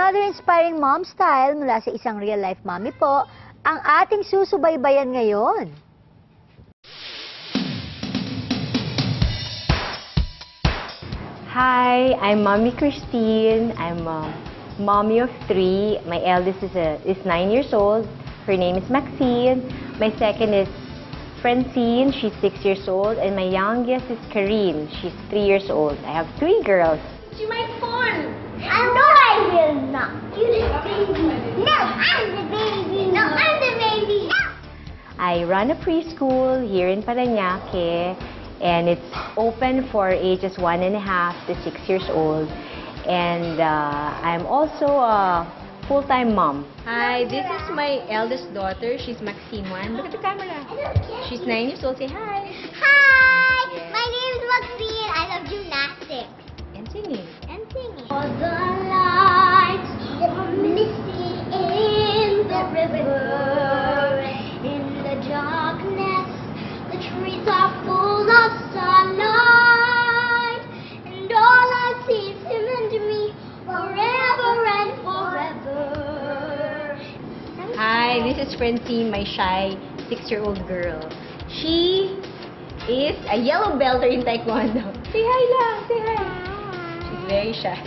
another inspiring mom style mula sa isang real-life mommy po, ang ating susubaybayan ngayon. Hi, I'm Mommy Christine. I'm a mommy of 3. My eldest is 9 years old. Her name is Maxine. My second is Francine. She's 6 years old. And my youngest is Karine. She's 3 years old. I have 3 girls. You my phone. No, I will not. You the baby. No, I'm the baby. No, I'm the baby. No. I run a preschool here in Parañaque. And it's open for ages 1.5 to 6 years old. And I'm also a full-time mom. Hi, this is my eldest daughter. She's Maxine 1. Look at the camera. She's 9 years old. Say hi. Hi, Yes. my name is Maxine. I love gymnastics And singing. and singing. All the lights are missing in the river. In the darkness, the trees are full of sunlight. And all I see is him and me forever and forever. Hi, this is Francine, my shy 6-year-old girl. She is a yellow belter in Taekwondo. Say hi lang. Say hi. She's very shy.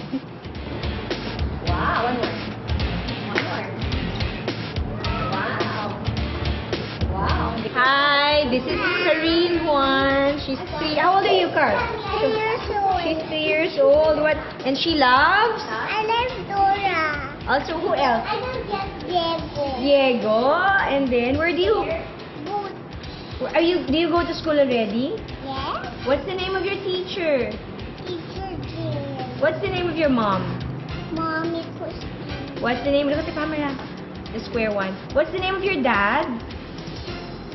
Wow, one more. One more. Wow. Wow. Hi, this is Karine Juan. She's 3. How old are you, Car? 10 years old. She's 3 years old. What? And she loves? I love Dora. Also, who else? I love Diego. Diego. And then, where do you? Boot. Do you go to school already? Yes. What's the name of your teacher? Teacher Jim. What's the name of your mom? Mommy Christine. What's the name? Look at the camera. The square one. What's the name of your dad?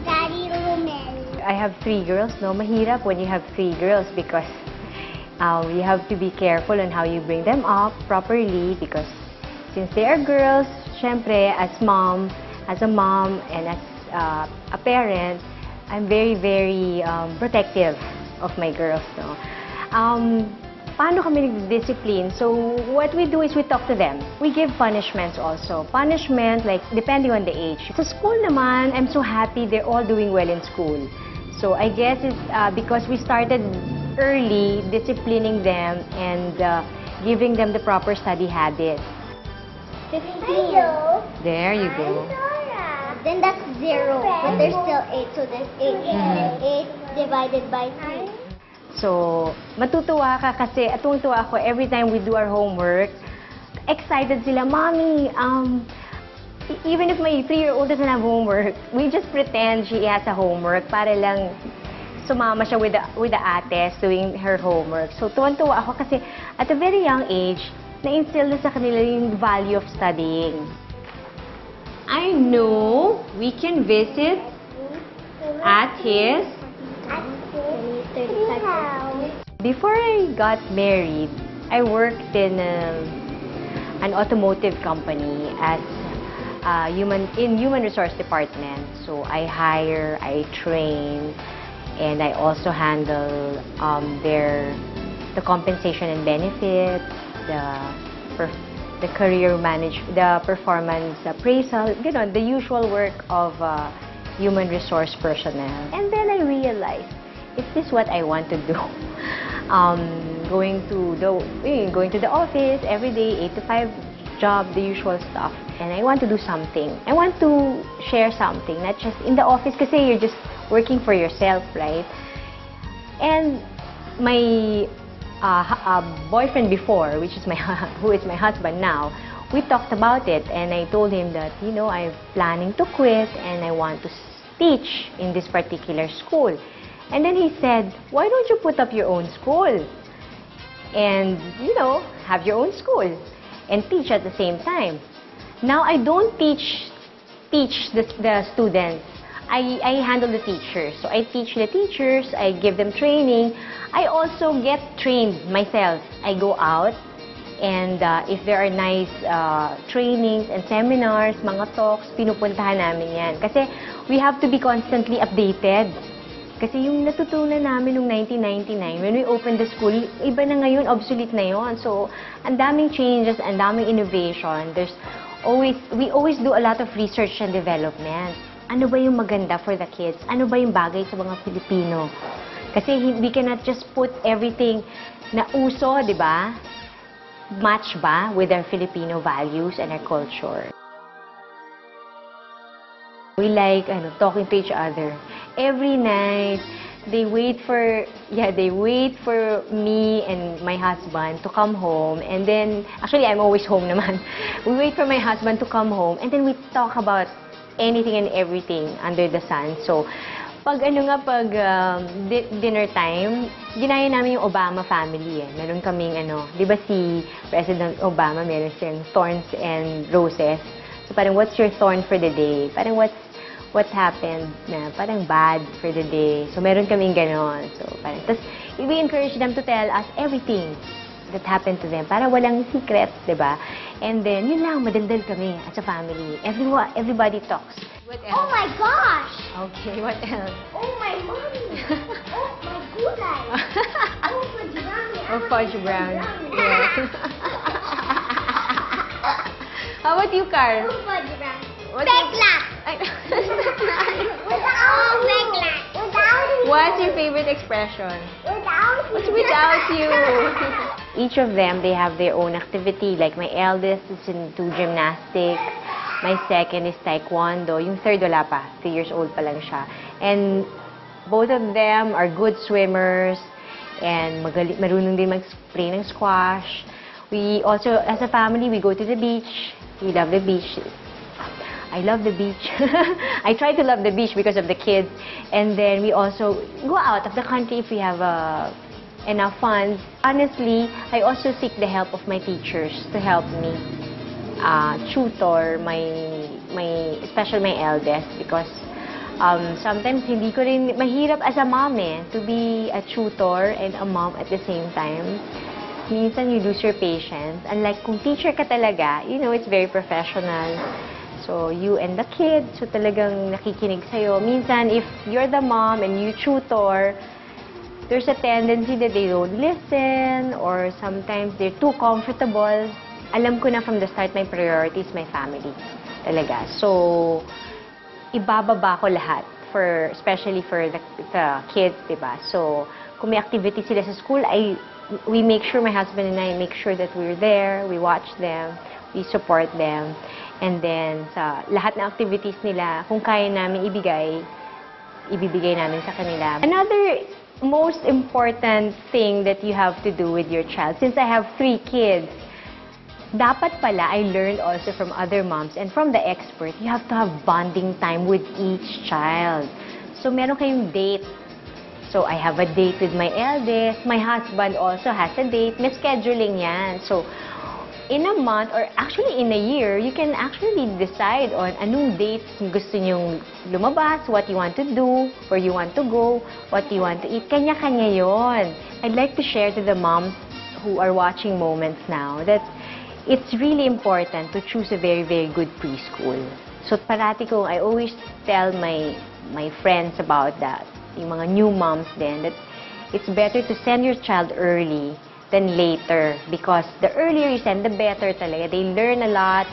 Daddy Romel. I have 3 girls, no? Mahirap when you have 3 girls because you have to be careful on how you bring them up properly because since they are girls, syempre, as a mom and as a parent, I'm very, very protective of my girls, no? Paano kami nag-discipline? So, what we do is we talk to them. We give punishments also. Punishment, like, depending on the age. Sa school naman, I'm so happy they're all doing well in school. So, I guess it's because we started early disciplining them and giving them the proper study habits. 15. Hello. There you go. Dora. Then that's 0. But there's still 8. So there's 8. 8 divided by 3. So, matutuwa ka kasi atong-tuwa ako every time we do our homework. Excited sila, Mommy, even if my 3-year-old doesn't have homework, we just pretend she has a homework para lang sumama siya with the ates doing her homework. So, tuwan-tuwa ako kasi at a very young age, na-instill na sa kanila yung value of studying. I know we can visit at his. Before I got married, I worked in an automotive company as human resource department. So I hire, I train, and I also handle the compensation and benefits, the career management, the performance appraisal, you know, the usual work of human resource personnel. And then I realized, is this what I want to do? Going to the office every day, 8 to 5 job, the usual stuff. And I want to do something. I want to share something, not just in the office kasi you're just working for yourself, right? And my boyfriend before, which is who is my husband now, we talked about it and I told him that, you know, I'm planning to quit and I want to teach in this particular school. And then he said, why don't you put up your own school? And, you know, have your own school and teach at the same time. Now, I don't teach the students. I handle the teachers. So I teach the teachers, I give them training. I also get trained myself. I go out and if there are nice trainings and seminars, mga talks, pinupuntahan namin yan. Kasi we have to be constantly updated. Kasi yung natutunan namin noong 1999, when we opened the school, iba na ngayon, obsolete na yon. So, ang daming changes, ang daming innovation. We always do a lot of research and development. Ano ba yung maganda for the kids? Ano ba yung bagay sa mga Pilipino? Kasi we cannot just put everything na uso, di ba? Match ba with our Filipino values and our culture? We like talking to each other. Every night, they wait for me and my husband to come home. And then, actually, I'm always home naman. We wait for my husband to come home. And then we talk about anything and everything under the sun. So, pag dinner time, ginaya namin yung Obama family eh. Meron kaming di ba si President Obama, meron siyang thorns and roses. So parang, what's your thorn for the day? Parang, what happened na parang bad for the day. So meron kaming ganon. So parang, tas we encourage them to tell us everything that happened to them. Para walang secrets, di ba? And then, yun lang, madaldal kami as a family. Everybody talks. What else? Oh my gosh! Okay, what else? Oh my mommy! Oh my goodness! Oh fudge brownie! Oh, fudge brownie. Yes. How about you, Carl? Oh fudge brownie! What Beklat! Ay, Oh, beklat! What's your favorite expression? What's without you? Each of them, they have their own activity. Like my eldest is into gymnastics. My second is taekwondo. Yung third, wala pa. 3 years old pa lang siya. And both of them are good swimmers. And marunong din mag-play ng squash. We also, as a family, we go to the beach. We love the beach. I love the beach. I try to love the beach because of the kids. And then we also go out of the country if we have enough funds. Honestly, I also seek the help of my teachers to help me tutor especially my eldest, because sometimes hindi ko rin mahirap as a mom to be a tutor and a mom at the same time. Minsan you lose your patience. Unlike kung teacher ka talaga, it's very professional. So, you and the kids, so talagang nakikinig sa'yo. Minsan, if you're the mom and you tutor, there's a tendency that they don't listen, or sometimes they're too comfortable. Alam ko na from the start, my priority is my family. Talaga. So, ibababa ko lahat, especially for the kids, diba? So, kung may activity sila sa school, we make sure, my husband and I make sure that we're there, we watch them, we support them. And then, sa lahat ng activities nila, kung kaya namin ibibigay namin sa kanila. Another most important thing that you have to do with your child, since I have 3 kids, dapat pala, I learned also from other moms and from the expert, you have to have bonding time with each child. So, meron kayong date. So, I have a date with my eldest. My husband also has a date. May scheduling yan. So, in a month, or actually in a year, you can actually decide on anong dates gusto nyong lumabas, what you want to do, where you want to go, what you want to eat. Kanya-kanya yon. I'd like to share to the moms who are watching Moments now that it's really important to choose a very, very good preschool. So parati ko, I always tell my friends about that, yung mga new moms din, that it's better to send your child early than later, because the earlier you send, the better talaga. They learn a lot.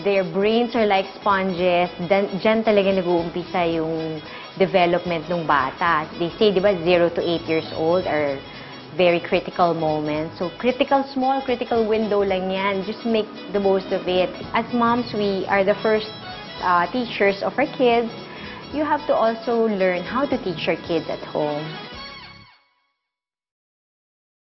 Their brains are like sponges. Diyan talaga nag-uumpisa yung development ng bata. They say, di ba, 0 to 8 years old are very critical moments. So, small critical window lang yan. Just make the most of it. As moms, we are the first teachers of our kids. You have to also learn how to teach your kids at home.